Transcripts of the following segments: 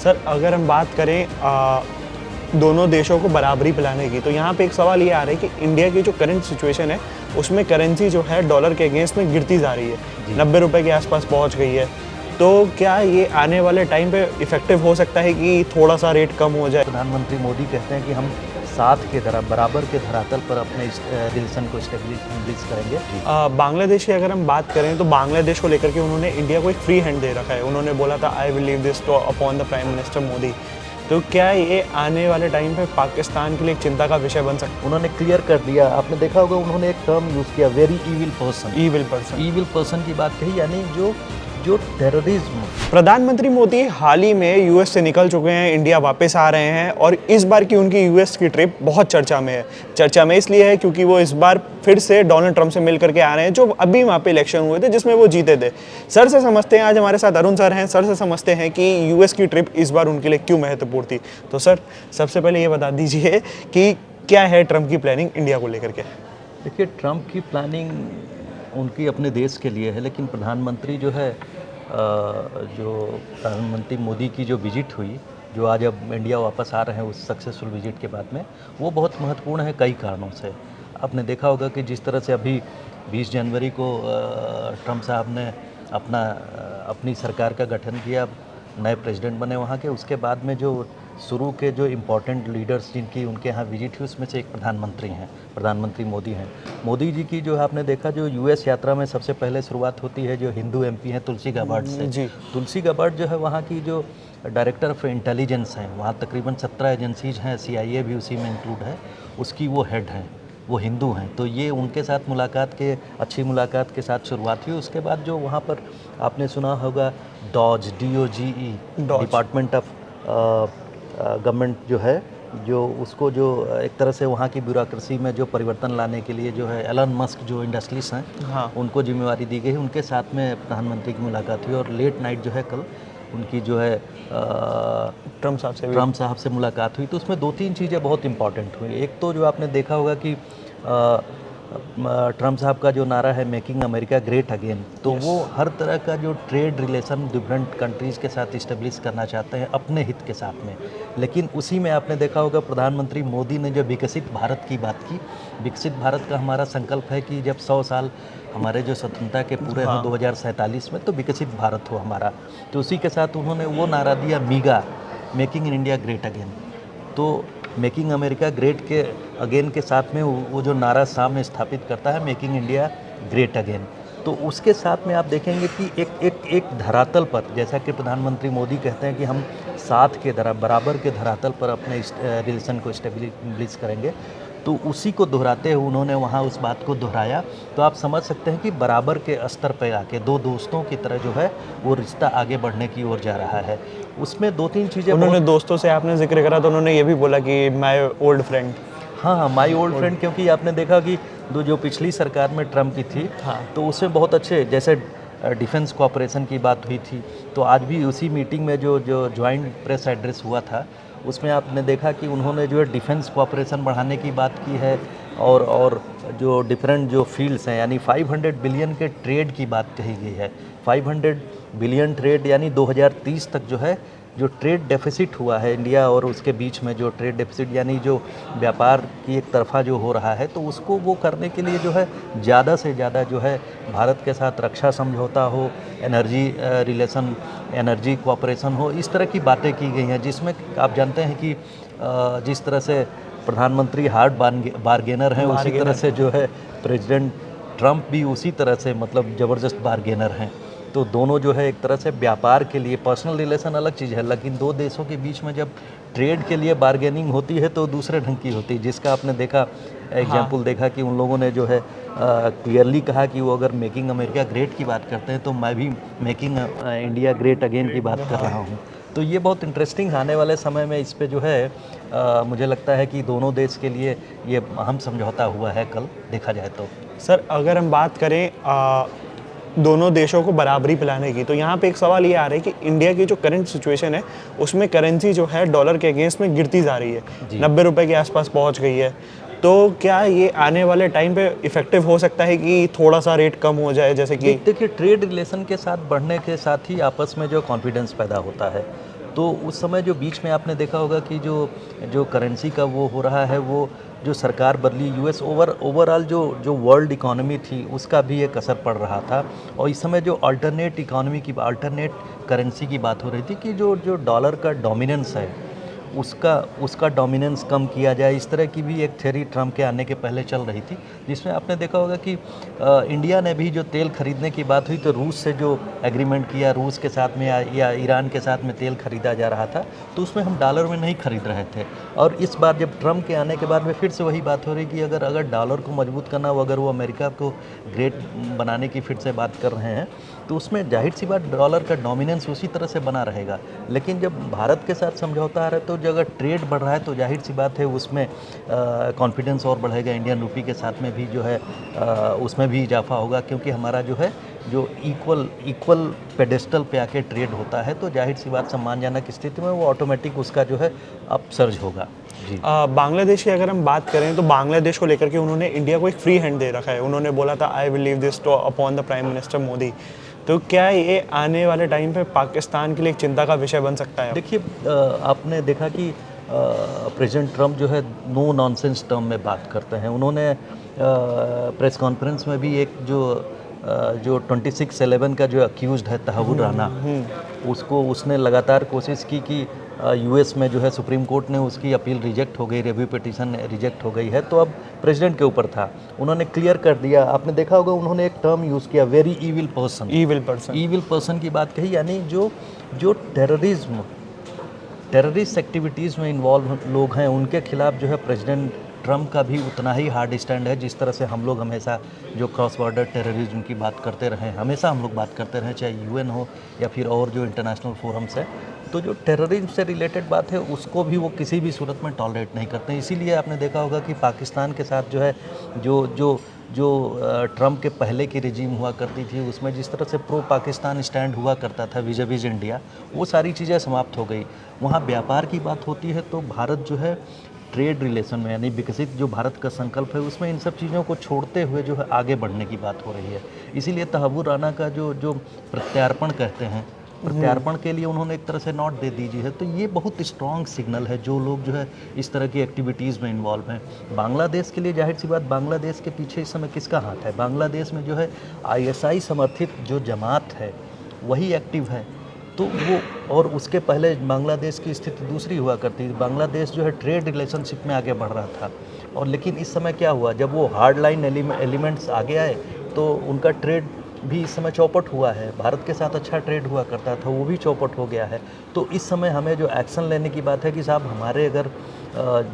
Sir अगर हम बात करें दोनों देशों को बराबरी पिलाने की, तो यहाँ पे एक सवाल ये आ रहा है कि इंडिया की जो करंट सिचुएशन है उसमें करेंसी जो है डॉलर के अगेंस्ट में गिरती जा रही है, 90 रुपए के आसपास पहुँच गई है। तो क्या ये आने वाले टाइम पे इफेक्टिव हो सकता है कि थोड़ा सा रेट कम हो जाए? प्रधानमंत्री मोदी कहते हैं कि हम साथ के बराबर के धरातल पर अपने रिलेशन को स्टेब्लिश करेंगे। बांग्लादेश की अगर हम बात करें तो बांग्लादेश को लेकर के उन्होंने इंडिया को एक फ्री हैंड दे रखा है। उन्होंने बोला था I will leave this two upon the prime minister Modi. तो क्या ये आने वाले टाइम पे पाकिस्तान के लिए एक चिंता का विषय बन सकता है? उन्होंने क्लियर कर दिया, आपने देखा होगा उन्होंने एक टर्म यूज़ किया, वेरी ईविल पर्सन की बात कही, यानी जो टेररिज्म। प्रधानमंत्री मोदी हाल ही में यूएस से निकल चुके हैं, इंडिया वापस आ रहे हैं और इस बार की उनकी यूएस की ट्रिप बहुत चर्चा में है। चर्चा में इसलिए है क्योंकि वो इस बार फिर से डोनाल्ड ट्रंप से मिल करके आ रहे हैं, जो अभी वहाँ पे इलेक्शन हुए थे जिसमें वो जीते थे। सर से समझते हैं, आज हमारे साथ अरुण सर हैं, सर से समझते हैं कि यूएस की ट्रिप इस बार उनके लिए क्यों महत्वपूर्ण थी। तो सर सबसे पहले ये बता दीजिए कि क्या है ट्रंप की प्लानिंग इंडिया को लेकर के? देखिए, ट्रंप की प्लानिंग उनकी अपने देश के लिए है, लेकिन प्रधानमंत्री जो है जो प्रधानमंत्री मोदी की जो विजिट हुई, जो आज अब इंडिया वापस आ रहे हैं उस सक्सेसफुल विजिट के बाद में, वो बहुत महत्वपूर्ण है कई कारणों से। आपने देखा होगा कि जिस तरह से अभी 20 जनवरी को ट्रंप साहब ने अपनी सरकार का गठन किया, नए प्रेसिडेंट बने वहाँ के, उसके बाद में जो शुरू के जो इम्पोर्टेंट लीडर्स जिनकी उनके यहाँ विजिट हुई, उसमें से एक प्रधानमंत्री मोदी हैं। मोदी जी की जो आपने देखा, जो यूएस यात्रा में सबसे पहले शुरुआत होती है जो हिंदू एमपी हैं तुलसी गाबार्ड से जी। तुलसी गाबार्ड जो है वहाँ की जो डायरेक्टर ऑफ इंटेलिजेंस हैं, वहाँ तकरीबन 17 एजेंसीज हैं, CIA भी उसी में इंक्लूड है, उसकी वो हेड हैं, वो हिंदू हैं। तो ये उनके साथ अच्छी मुलाकात के साथ शुरुआत हुई। उसके बाद जो वहाँ पर आपने सुना होगा DOGE, डिपार्टमेंट ऑफ गवर्नमेंट जो है, जो उसको जो एक तरह से वहाँ की ब्यूरोक्रेसी में जो परिवर्तन लाने के लिए जो है एलन मस्क जो इंडस्ट्रीज हैं, हाँ, उनको जिम्मेवारी दी गई। उनके साथ में प्रधानमंत्री की मुलाकात हुई और लेट नाइट जो है कल उनकी जो है ट्रंप साहब से मुलाकात हुई। तो उसमें 2-3 चीज़ें बहुत इंपॉर्टेंट हुई। एक तो जो आपने देखा होगा कि ट्रंप साहब का जो नारा है मेकिंग अमेरिका ग्रेट अगेन, तो वो हर तरह का जो ट्रेड रिलेशन डिफरेंट कंट्रीज़ के साथ इस्टेब्लिश करना चाहते हैं अपने हित के साथ में। लेकिन उसी में आपने देखा होगा प्रधानमंत्री मोदी ने जो विकसित भारत की बात की, विकसित भारत का हमारा संकल्प है कि जब 100 साल हमारे जो स्वतंत्रता के पूरे हों 2047 में, तो विकसित भारत हो हमारा। तो उसी के साथ उन्होंने वो नारा दिया MIGA, making in India great again. तो मेकिंग अमेरिका ग्रेट के अगेन के साथ में वो जो नारा सामने स्थापित करता है मेकिंग इंडिया ग्रेट अगेन, तो उसके साथ में आप देखेंगे कि एक धरातल पर, जैसा कि प्रधानमंत्री मोदी कहते हैं कि हम साथ के बराबर के धरातल पर अपने रिलेशन को स्टेब्लिश करेंगे, तो उसी को दोहराते हुए उन्होंने वहाँ उस बात को दोहराया। तो आप समझ सकते हैं कि बराबर के स्तर पर आके दो दोस्तों की तरह जो है वो रिश्ता आगे बढ़ने की ओर जा रहा है। उसमें 2-3 चीज़ें उन्होंने दोस्तों से आपने जिक्र करा तो उन्होंने ये भी बोला कि माय ओल्ड फ्रेंड। हाँ, माय ओल्ड फ्रेंड, क्योंकि आपने देखा कि जो पिछली सरकार में ट्रंप की थी, हाँ, तो उसमें बहुत अच्छे जैसे डिफेंस कोऑपरेशन की बात हुई थी। तो आज भी उसी मीटिंग में जो ज्वाइंट प्रेस एड्रेस हुआ था, उसमें आपने देखा कि उन्होंने जो है डिफेंस कोऑपरेशन बढ़ाने की बात की है और जो डिफरेंट जो फील्ड्स हैं, यानी 500 बिलियन के ट्रेड की बात कही गई है। 500 बिलियन ट्रेड, यानी 2030 तक जो है जो ट्रेड डेफिसिट हुआ है इंडिया और उसके बीच में, जो ट्रेड डेफिसिट यानी जो व्यापार की एक तरफा जो हो रहा है, तो उसको वो करने के लिए जो है ज़्यादा से ज़्यादा जो है भारत के साथ रक्षा समझौता हो, एनर्जी रिलेशन, एनर्जी कोऑपरेशन हो, इस तरह की बातें की गई हैं, जिसमें आप जानते हैं कि जिस तरह से प्रधानमंत्री हार्ड बार्गेनर हैं, उसी तरह से जो है प्रेसिडेंट ट्रंप भी उसी तरह से मतलब ज़बरदस्त बार्गेनर हैं। तो दोनों जो है एक तरह से व्यापार के लिए, पर्सनल रिलेशन अलग चीज़ है, लेकिन दो देशों के बीच में जब ट्रेड के लिए बार्गेनिंग होती है तो दूसरे ढंग की होती है, जिसका आपने देखा एग्जाम्पल देखा कि उन लोगों ने जो है क्लियरली कहा कि वो अगर मेकिंग अमेरिका ग्रेट की बात करते हैं तो मैं भी मेकिंग इंडिया ग्रेट अगेन की बात कर रहा हूँ। तो ये बहुत इंटरेस्टिंग आने वाले समय में इस पे जो है मुझे लगता है कि दोनों देश के लिए ये अहम समझौता हुआ है कल देखा जाए तो। सर अगर हम बात करें दोनों देशों को बराबरी पिलाने की, तो यहाँ पे एक सवाल ये आ रहा है कि इंडिया की जो करंट सिचुएशन है उसमें करेंसी जो है डॉलर के अगेंस्ट में गिरती जा रही है, 90 रुपए के आसपास पहुँच गई है। तो क्या ये आने वाले टाइम पे इफेक्टिव हो सकता है कि थोड़ा सा रेट कम हो जाए? जैसे कि देखिए, ट्रेड रिलेशन के साथ बढ़ने के साथ ही आपस में जो कॉन्फिडेंस पैदा होता है, तो उस समय जो बीच में आपने देखा होगा कि जो जो करेंसी का वो हो रहा है, वो जो सरकार बदली, यूएस ओवरऑल जो जो वर्ल्ड इकोनॉमी थी उसका भी एक असर पड़ रहा था। और इस समय जो अल्टरनेट करेंसी की बात हो रही थी कि जो जो डॉलर का डोमिनेंस है उसका उसका डोमिनेंस कम किया जाए, इस तरह की भी एक थ्योरी ट्रम्प के आने के पहले चल रही थी, जिसमें आपने देखा होगा कि इंडिया ने भी जो तेल खरीदने की बात हुई तो रूस से जो एग्रीमेंट किया, रूस के साथ में या ईरान के साथ में तेल खरीदा जा रहा था, तो उसमें हम डॉलर में नहीं खरीद रहे थे। और इस बार जब ट्रम्प के आने के बाद में फिर से वही बात हो रही कि अगर अगर डॉलर को मजबूत करना हो, अगर वो अमेरिका को ग्रेट बनाने की फिर से बात कर रहे हैं, तो उसमें जाहिर सी बात डॉलर का डोमिनेंस उसी तरह से बना रहेगा। लेकिन जब भारत के साथ समझौता आ रहा है तो जो अगर ट्रेड बढ़ रहा है तो जाहिर सी बात है उसमें कॉन्फिडेंस और बढ़ेगा, इंडियन रूपी के साथ में भी जो है उसमें भी इजाफा होगा, क्योंकि हमारा जो है जो इक्वल पेडेस्टल पे आके ट्रेड होता है, तो जाहिर सी बात सम्मानजनक स्थिति में वो ऑटोमेटिक उसका जो है अपसर्ज होगा। जी। बांग्लादेश की अगर हम बात करें तो बांग्लादेश को लेकर के उन्होंने इंडिया को एक फ्री हैंड दे रखा है। उन्होंने बोला था I will leave this two upon the prime minister Modi. तो क्या ये आने वाले टाइम पे पाकिस्तान के लिए एक चिंता का विषय बन सकता है? देखिए, आपने देखा कि प्रेसिडेंट ट्रम्प जो है नो नॉनसेंस टर्म में बात करते हैं। उन्होंने प्रेस कॉन्फ्रेंस में भी एक जो 26/11 का जो अक्यूज्ड है तहव्वुर राना, उसको उसने लगातार कोशिश की कि यूएस में जो है सुप्रीम कोर्ट ने उसकी अपील रिजेक्ट हो गई, रिव्यू पिटीशन रिजेक्ट हो गई है, तो अब प्रेसिडेंट के ऊपर था। उन्होंने क्लियर कर दिया, आपने देखा होगा उन्होंने एक टर्म यूज़ किया, very evil person. Evil person की बात कही, यानी जो जो टेररिस्ट एक्टिविटीज़ में इन्वॉल्व लोग हैं उनके खिलाफ जो है प्रेसिडेंट ट्रम्प का भी उतना ही हार्ड स्टैंड है, जिस तरह से हम लोग हमेशा जो क्रॉस बॉर्डर टेररिज्म की बात करते रहे हैं, हमेशा हम लोग बात करते रहे, चाहे यूएन हो या फिर और जो इंटरनेशनल फोरम्स है, तो जो टेररिज्म से रिलेटेड बात है उसको भी वो किसी भी सूरत में टॉलरेट नहीं करते हैं। इसीलिए आपने देखा होगा कि पाकिस्तान के साथ जो है जो जो जो ट्रम्प के पहले की रिजीम हुआ करती थी, उसमें जिस तरह से प्रो पाकिस्तान स्टैंड हुआ करता था विज़ इंडिया, वो सारी चीज़ें समाप्त हो गई। वहाँ व्यापार की बात होती है तो भारत जो है ट्रेड रिलेशन में, यानी विकसित जो भारत का संकल्प है उसमें इन सब चीज़ों को छोड़ते हुए जो है आगे बढ़ने की बात हो रही है। इसीलिए तहव्वुर राना का जो प्रत्यार्पण कहते हैं, प्रत्यार्पण के लिए उन्होंने एक तरह से नोट दे दीजिए है, तो ये बहुत स्ट्रॉन्ग सिग्नल है जो लोग जो है इस तरह की एक्टिविटीज़ में इन्वॉल्व हैं। बांग्लादेश के लिए जाहिर सी बात, बांग्लादेश के पीछे इस समय किसका हाथ है? बांग्लादेश में जो है आईएसआई समर्थित जो जमात है वही एक्टिव है, तो वो, और उसके पहले बांग्लादेश की स्थिति दूसरी हुआ करती थी। बांग्लादेश जो है ट्रेड रिलेशनशिप में आगे बढ़ रहा था, और लेकिन इस समय क्या हुआ, जब वो हार्ड लाइन एलिमेंट्स आगे आए तो उनका ट्रेड भी इस समय चौपट हुआ है। भारत के साथ अच्छा ट्रेड हुआ करता था, वो भी चौपट हो गया है। तो इस समय हमें जो एक्शन लेने की बात है कि साहब हमारे अगर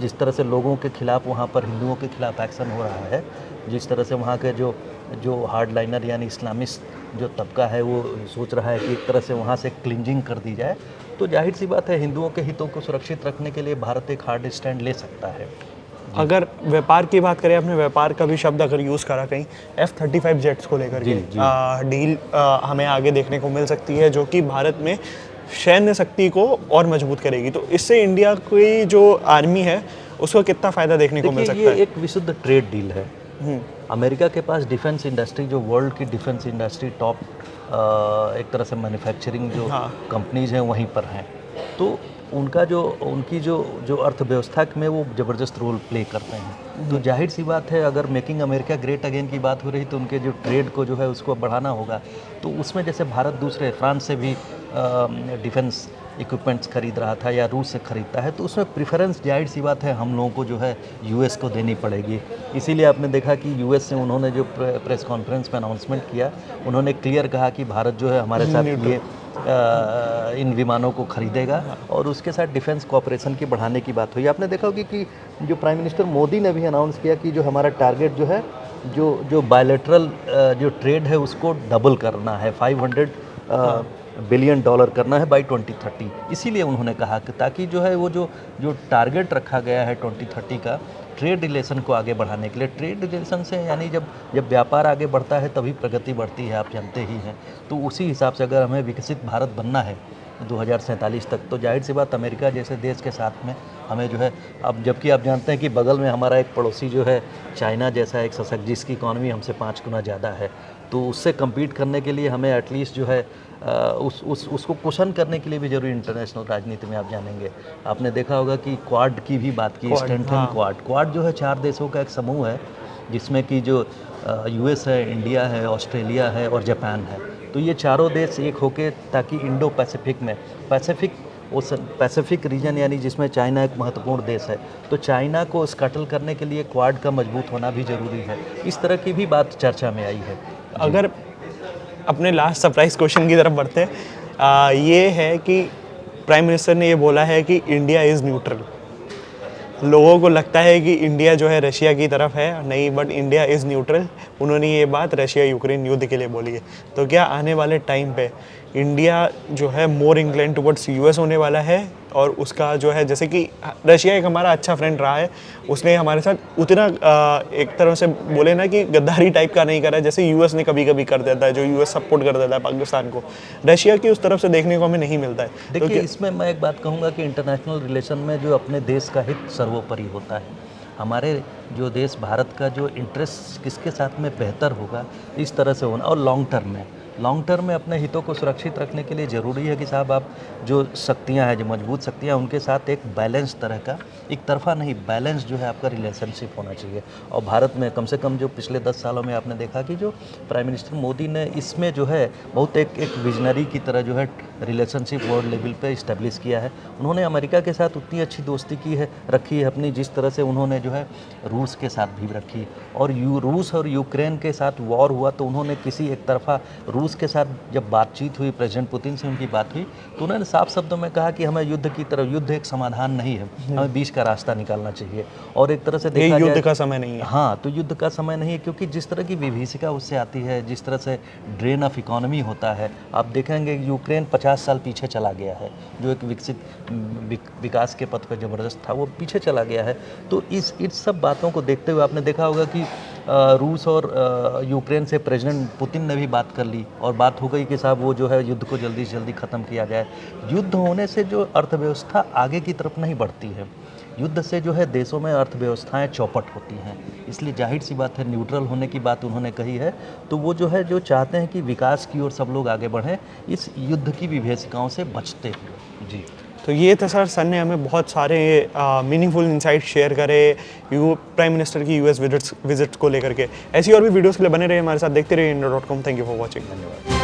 जिस तरह से लोगों के खिलाफ वहाँ पर हिंदुओं के खिलाफ एक्शन हो रहा है, जिस तरह से वहाँ के जो हार्ड लाइनर यानी इस्लामिस्ट जो तबका है वो सोच रहा है कि एक तरह से वहाँ से क्लिंजिंग कर दी जाए, तो जाहिर सी बात है हिंदुओं के हितों को सुरक्षित रखने के लिए भारत एक हार्ड स्टैंड ले सकता है। अगर व्यापार की बात करें, आपने व्यापार का भी शब्द अगर यूज़ करा कहीं F-35 जेट्स को लेकर के डील हमें आगे देखने को मिल सकती है, जो कि भारत में सैन्य शक्ति को और मजबूत करेगी। तो इससे इंडिया की जो आर्मी है उसको कितना फ़ायदा देखने को मिल सकता है? ये एक विशुद्ध ट्रेड डील है। अमेरिका के पास डिफेंस इंडस्ट्री, जो वर्ल्ड की डिफेंस इंडस्ट्री टॉप एक तरह से मैन्युफैक्चरिंग जो कंपनीज हैं वहीं पर हैं, तो उनकी जो अर्थव्यवस्था में वो ज़बरदस्त रोल प्ले करते हैं। तो जाहिर सी बात है, अगर मेकिंग अमेरिका ग्रेट अगेन की बात हो रही तो उनके जो ट्रेड को जो है उसको बढ़ाना होगा। तो उसमें जैसे भारत दूसरे फ्रांस से भी डिफेंस इक्विपमेंट्स खरीद रहा था या रूस से खरीदता है, तो उसमें प्रेफरेंस जाहिर सी बात है हम लोगों को जो है यूएस को देनी पड़ेगी। इसीलिए आपने देखा कि यूएस से उन्होंने जो प्रेस कॉन्फ्रेंस में अनाउंसमेंट किया, उन्होंने क्लियर कहा कि भारत जो है हमारे साथ ये इन विमानों को खरीदेगा, और उसके साथ डिफेंस कोऑपरेशन की बढ़ाने की बात हुई। आपने देखा होगी कि जो प्राइम मिनिस्टर मोदी ने भी अनाउंस किया कि जो हमारा टारगेट जो है जो बायलैटरल जो ट्रेड है उसको डबल करना है, $500 बिलियन करना है बाय 2030। इसीलिए उन्होंने कहा कि ताकि जो है वो जो टारगेट रखा गया है 2030 का ट्रेड रिलेशन को आगे बढ़ाने के लिए, ट्रेड रिलेशन से यानी जब व्यापार आगे बढ़ता है तभी प्रगति बढ़ती है, आप जानते ही हैं। तो उसी हिसाब से अगर हमें विकसित भारत बनना है 2047 तक, तो जाहिर सी बात अमेरिका जैसे देश के साथ में हमें जो है, अब जबकि आप जानते हैं कि बगल में हमारा एक पड़ोसी जो है चाइना जैसा एक सशक्त, जिसकी इकॉनमी हमसे 5 गुना ज़्यादा है, तो उससे कम्पीट करने के लिए हमें एटलीस्ट जो है उसको क्वेश्चन करने के लिए भी जरूरी इंटरनेशनल राजनीति में आप जानेंगे। आपने देखा होगा कि क्वाड की भी बात की, स्ट्रेंथन क्वाड जो है 4 देशों का एक समूह है जिसमें कि जो यूएस है, इंडिया है, ऑस्ट्रेलिया है और जापान है। तो ये चारों देश एक होके ताकि इंडो पैसिफिक में पैसिफिक रीजन यानी जिसमें चाइना एक महत्वपूर्ण देश है, तो चाइना को स्कैटल करने के लिए क्वाड का मजबूत होना भी ज़रूरी है। इस तरह की भी बात चर्चा में आई है। अगर अपने लास्ट सरप्राइज क्वेश्चन की तरफ बढ़ते हैं, ये है कि प्राइम मिनिस्टर ने ये बोला है कि इंडिया इज़ न्यूट्रल। लोगों को लगता है कि इंडिया जो है रशिया की तरफ है, नहीं, बट इंडिया इज़ न्यूट्रल। उन्होंने ये बात रशिया यूक्रेन युद्ध के लिए बोली है। तो क्या आने वाले टाइम पे इंडिया जो है मोर इंक्लाइन टुवर्ड्स यूएस होने वाला है, और उसका जो है जैसे कि रशिया एक हमारा अच्छा फ्रेंड रहा है, उसने हमारे साथ उतना एक तरह से बोले ना कि गद्दारी टाइप का नहीं करा है जैसे यूएस ने कभी कभी कर देता है, जो यूएस सपोर्ट कर देता है पाकिस्तान को, रशिया की उस तरफ से देखने को हमें नहीं मिलता है। देखिए, तो इसमें मैं एक बात कहूँगा कि इंटरनेशनल रिलेशन में जो अपने देश का हित सर्वोपरि होता है। हमारे जो देश भारत का जो इंटरेस्ट किसके साथ में बेहतर होगा, इस तरह से होना, और लॉन्ग टर्म में अपने हितों को सुरक्षित रखने के लिए ज़रूरी है कि साहब आप जो शक्तियां हैं, जो मजबूत शक्तियां, उनके साथ एक बैलेंस तरह का, एक तरफा नहीं, बैलेंस जो है आपका रिलेशनशिप होना चाहिए। और भारत में कम से कम जो पिछले 10 सालों में आपने देखा कि जो प्राइम मिनिस्टर मोदी ने इसमें जो है बहुत एक विजनरी की तरह जो है रिलेशनशिप वर्ल्ड लेवल पे इस्टेब्लिश किया है। उन्होंने अमेरिका के साथ उतनी अच्छी दोस्ती रखी है अपनी, जिस तरह से उन्होंने जो है रूस के साथ भी रखी। और रूस और यूक्रेन के साथ वॉर हुआ तो उन्होंने किसी एक तरफा रूस के साथ जब बातचीत हुई, प्रेसिडेंट पुतिन से उनकी बात हुई, तो उन्होंने साफ शब्दों में कहा कि हमें युद्ध की तरफ, युद्ध एक समाधान नहीं है, हमें बीच का रास्ता निकालना चाहिए। और एक तरह से देखा जाए युद्ध का समय नहीं है। हाँ, तो युद्ध का समय नहीं है, क्योंकि जिस तरह की विभीषिका उससे आती है, जिस तरह से ड्रेन ऑफ इकोनॉमी होता है, आप देखेंगे यूक्रेन 50 साल पीछे चला गया है, जो एक विकसित विकास के पथ पर ज़बरदस्त था, वो पीछे चला गया है। तो इस सब बातों को देखते हुए आपने देखा होगा कि रूस और यूक्रेन से प्रेसिडेंट पुतिन ने भी बात कर ली, और बात हो गई कि साहब वो जो है युद्ध को जल्दी से जल्दी ख़त्म किया जाए। युद्ध होने से जो अर्थव्यवस्था आगे की तरफ नहीं बढ़ती है, युद्ध से जो है देशों में अर्थव्यवस्थाएं चौपट होती हैं। इसलिए जाहिर सी बात है, न्यूट्रल होने की बात उन्होंने कही है, तो वो जो है जो चाहते हैं कि विकास की ओर सब लोग आगे बढ़ें, इस युद्ध की विभीषिकाओं से बचते हुए। जी, तो ये था सर ने हमें बहुत सारे मीनिंगफुल इंसाइट शेयर करे प्राइम मिनिस्टर की यूएस विजिट्स को लेकर के। ऐसी और भी वीडियोस के लिए बने रहिए हमारे साथ, देखते रहिए Indo.com। Thank you for watching. धन्यवाद।